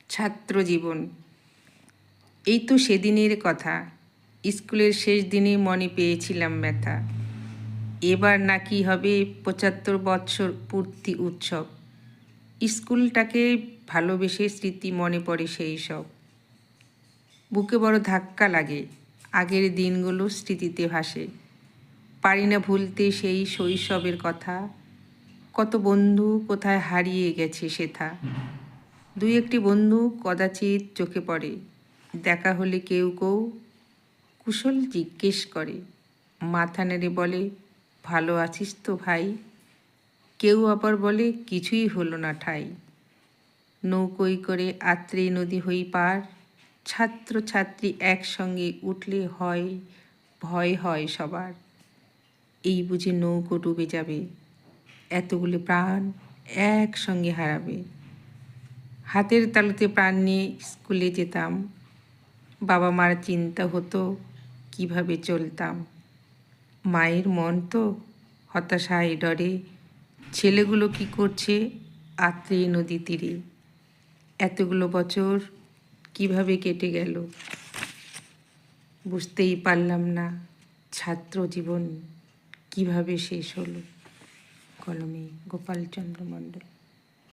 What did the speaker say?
ছাত্র জীবন, এই তো সেদিনের কথা। স্কুলের শেষ দিনে মনে পেয়েছিলাম ব্যথা। এবার নাকি হবে ৭৫ বৎসর পূর্তি উৎসব। স্কুলটাকে ভালোবেসে স্মৃতি মনে পড়ে সেই সব। বুকে বড় ধাক্কা লাগে, আগের দিনগুলো স্মৃতিতে ভাসে। পারি না ভুলতে সেই শৈশবের কথা। কত বন্ধু কোথায় হারিয়ে গেছে সেথা। দুই একটি বন্ধু কদাচিৎ চোখে পড়ে, দেখা হলে কেউ কেউ কুশল জিজ্ঞেস করে। মাথা নেড়ে বলে, ভালো আছিস তো ভাই? কেউ আবার বলে, কিছুই হলো না ঠাই। নৌকোয় করে আত্রেই নদী হই পার, ছাত্র ছাত্রী একসঙ্গে উঠলে হয় ভয় হয় সবার। এই বুঝে নৌকো ডুবে যাবে, এতগুলো প্রাণ একসঙ্গে হারাবে। হাতের তালুতে প্রাণ নিয়ে স্কুলে যেতাম, বাবা মার চিন্তা হতো কিভাবে চলতাম। মায়ের মন তো হতাশায় ডরে, ছেলেগুলো কি করছে আত্রেই নদী তীরে। এতগুলো বছর কিভাবে কেটে গেল, বুঝতেই পারলাম না ছাত্র জীবন কিভাবে শেষ হলো। কলমে গোপালচন্দ্র মণ্ডল।